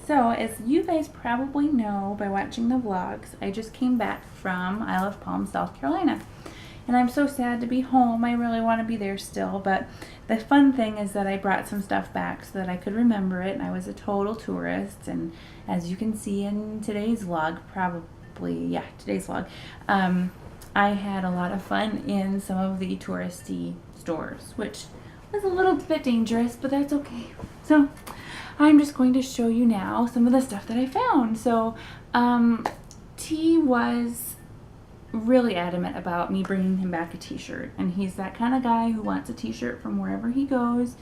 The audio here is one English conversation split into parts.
So as you guys probably know by watching the vlogs, I just came back from Isle of Palm, South Carolina. And I'm so sad to be home. I really want to be there still, but the fun thing is that I brought some stuff back so that I could remember it, and I was a total tourist. And as you can see in today's vlog, today's vlog, I had a lot of fun in some of the touristy stores, which was a little bit dangerous, but that's okay. So I'm just going to show you now some of the stuff that I found. So T was really adamant about me bringing him back a t-shirt, and he's that kind of guy who wants a t-shirt from wherever he goes,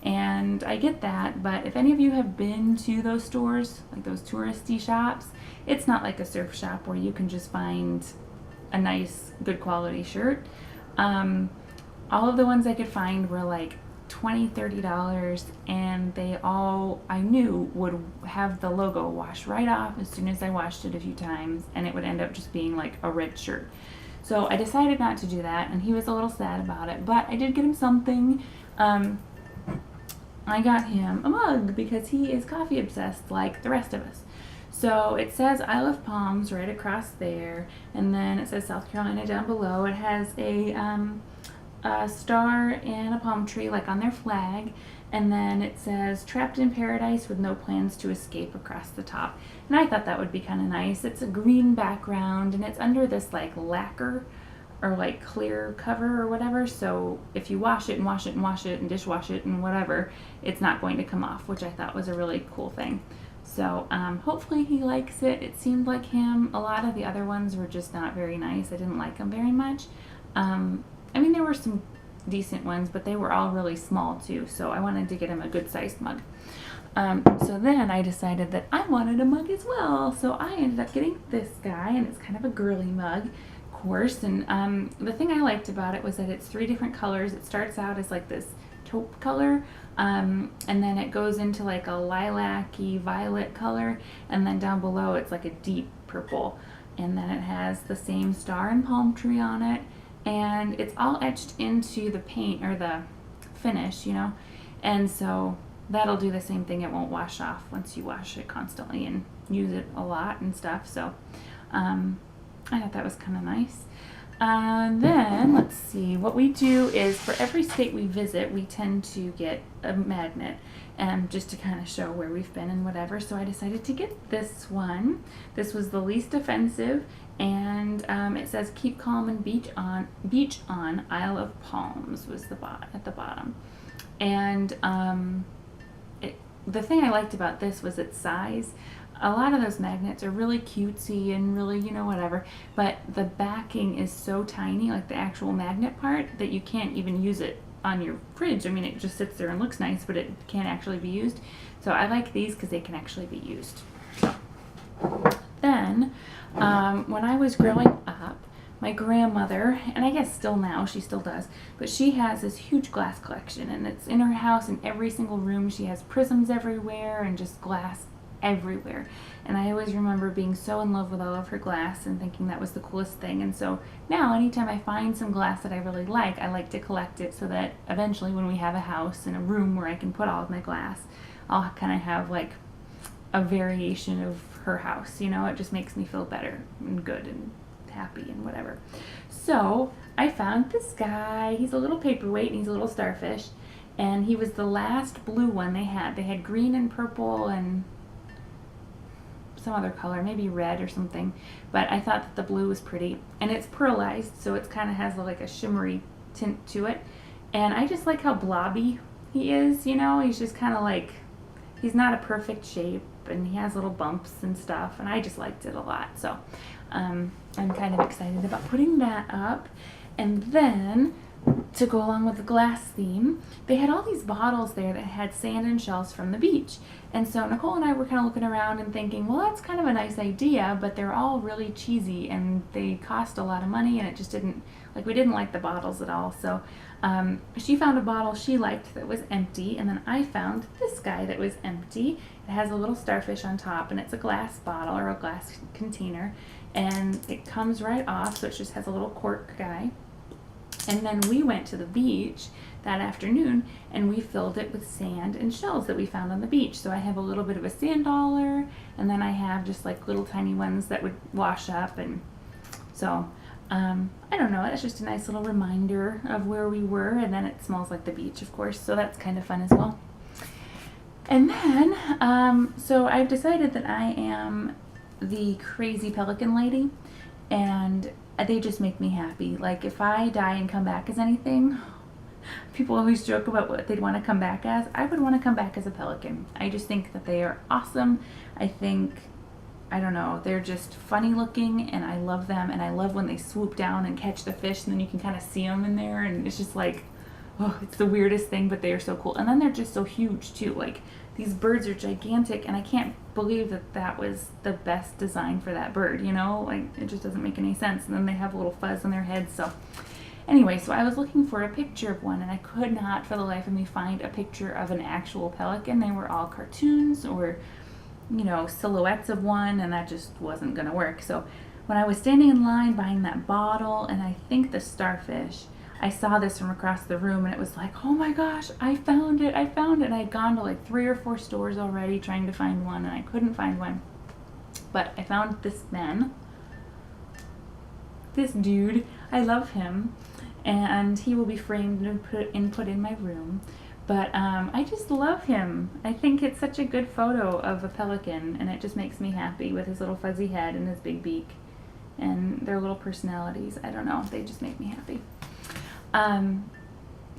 and I get that. But if any of you have been to those stores, like those touristy shops, it's not like a surf shop where you can just find a nice good quality shirt. All of the ones I could find were like $20-$30, and they all, I knew, would have the logo wash right off as soon as I washed it a few times, and it would end up just being like a red shirt. So I decided not to do that, and he was a little sad about it, but I did get him something. I got him a mug because he is coffee obsessed like the rest of us. So it says Isle of Palms right across there, and then it says South Carolina down below. It has a star and a palm tree like on their flag, and then it says trapped in paradise with no plans to escape across the top. And I thought that would be kind of nice. It's a green background, and it's under this like lacquer or like clear cover or whatever, so if you wash it and wash it and wash it and dishwash it and whatever, it's not going to come off, which I thought was a really cool thing. So hopefully he likes it. It seemed like him. A lot of the other ones were just not very nice. I didn't like them very much. I mean, there were some decent ones, but they were all really small too, so I wanted to get him a good sized mug. So then I decided that I wanted a mug as well, so I ended up getting this guy, and it's kind of a girly mug, of course. And the thing I liked about it was that it's 3 different colors. It starts out as like this taupe color, and then it goes into like a lilac-y violet color, and then down below it's like a deep purple, and then it has the same star and palm tree on it, and it's all etched into the paint or the finish, you know, and so that'll do the same thing. It won't wash off once you wash it constantly and use it a lot and stuff. So I thought that was kind of nice. Then let's see, what we do is for every state we visit, we tend to get a magnet, just to kind of show where we've been and whatever. So I decided to get this one. This was the least offensive, and it says keep calm and beach on Isle of Palms was at the bottom. And the thing I liked about this was its size. A lot of those magnets are really cutesy and really, you know, whatever, but the backing is so tiny, like the actual magnet part, that you can't even use it on your fridge. I mean, it just sits there and looks nice, but it can't actually be used. So I like these because they can actually be used. So then, when I was growing up, my grandmother, and I guess still now, she still does, but she has this huge glass collection, and it's in her house. In every single room she has prisms everywhere and just glass everywhere. And I always remember being so in love with all of her glass and thinking that was the coolest thing. And so now anytime I find some glass that I really like, I like to collect it so that eventually when we have a house and a room where I can put all of my glass, I'll kind of have like a variation of her house, you know. It just makes me feel better and good and happy and whatever. So I found this guy. He's a little paperweight and he's a little starfish, and he was the last blue one they had. They had green and purple and some other color, maybe red or something, but I thought that the blue was pretty, and it's pearlized, so it kind of has like a shimmery tint to it. And I just like how blobby he is, you know. He's just kind of like, he's not a perfect shape, and he has little bumps and stuff, and I just liked it a lot. So I'm kind of excited about putting that up. And then to go along with the glass theme, they had all these bottles there that had sand and shells from the beach. And so Nicole and I were kind of looking around and thinking, well, that's kind of a nice idea, but they're all really cheesy and they cost a lot of money, and it just didn't, like, we didn't like the bottles at all. So she found a bottle she liked that was empty, and then I found this guy that was empty. It has a little starfish on top, and it's a glass bottle or a glass container, and it comes right off, so it just has a little cork guy. And then we went to the beach that afternoon and we filled it with sand and shells that we found on the beach. So I have a little bit of a sand dollar, and then I have just like little tiny ones that would wash up. And so I don't know, it's just a nice little reminder of where we were. And then it smells like the beach, of course, so that's kind of fun as well. And then so I've decided that I am the crazy pelican lady, and they just make me happy. Like if I die and come back as anything, people always joke about what they'd want to come back as. I would want to come back as a pelican. I just think that they are awesome. I think, I don't know, they're just funny looking, and I love them, and I love when they swoop down and catch the fish, and then you can kind of see them in there, and it's just like, oh, it's the weirdest thing, but they are so cool. And then they're just so huge too. Like these birds are gigantic, and I can't believe that that was the best design for that bird, you know? Like it just doesn't make any sense. And then they have a little fuzz on their heads. So anyway, so I was looking for a picture of one, and I could not for the life of me find a picture of an actual pelican. They were all cartoons or, you know, silhouettes of one, and that just wasn't gonna work. So when I was standing in line buying that bottle and I think the starfish, I saw this from across the room, and it was like, oh my gosh, I found it. And I'd gone to like 3 or 4 stores already trying to find one, and I couldn't find one. But I found this man, this dude. I love him, and he will be framed and put in my room. But I just love him. I think it's such a good photo of a pelican, and it just makes me happy with his little fuzzy head and his big beak and their little personalities. I don't know, they just make me happy.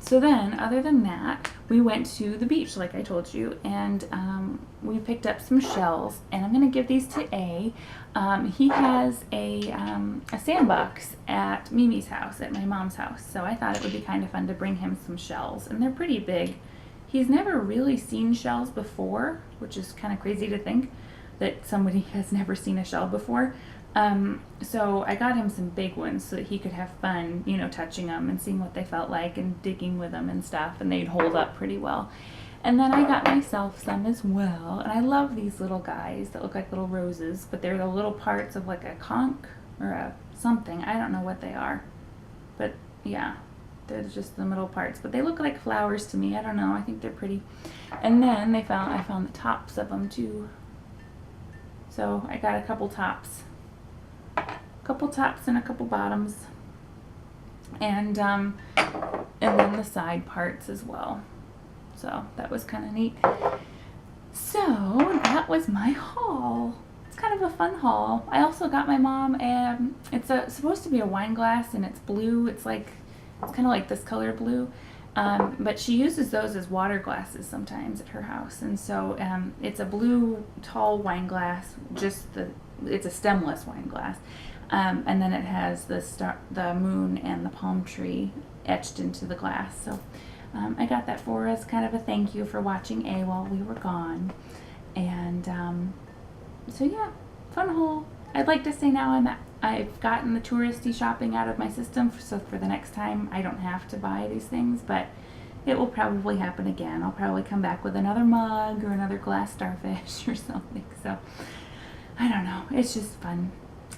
So then, other than that, we went to the beach, like I told you, and we picked up some shells, and I'm going to give these to A. He has a sandbox at Mimi's house, at my mom's house, so I thought it would be kind of fun to bring him some shells, and they're pretty big. He's never really seen shells before, which is kind of crazy to think that somebody has never seen a shell before. So I got him some big ones so that he could have fun, you know, touching them and seeing what they felt like and digging with them and stuff, and they'd hold up pretty well. And then I got myself some as well, and I love these little guys that look like little roses, but they're the little parts of like a conch or a something. I don't know what they are, but yeah, they're just the middle parts, but they look like flowers to me. I don't know, I think they're pretty. And then I found the tops of them too. So I got a couple tops and a couple bottoms, and then the side parts as well. So that was kind of neat. So that was my haul. It's kind of a fun haul. I also got my mom it's supposed to be a wine glass, and it's blue. It's kind of like this color blue. But she uses those as water glasses sometimes at her house, and so it's a blue tall wine glass. It's a stemless wine glass, and then it has the moon and the palm tree etched into the glass. So I got that for us, kind of a thank you for watching A while we were gone, and so yeah, fun haul. I'd like to say now I've gotten the touristy shopping out of my system, so for the next time I don't have to buy these things, but it will probably happen again. I'll probably come back with another mug or another glass starfish or something. So I don't know, it's just fun.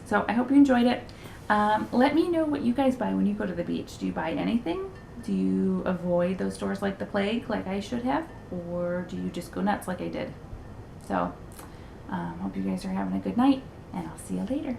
So I hope you enjoyed it. Let me know what you guys buy when you go to the beach. Do you buy anything? Do you avoid those stores like the plague, like I should have? Or do you just go nuts like I did? So hope you guys are having a good night, and I'll see you later.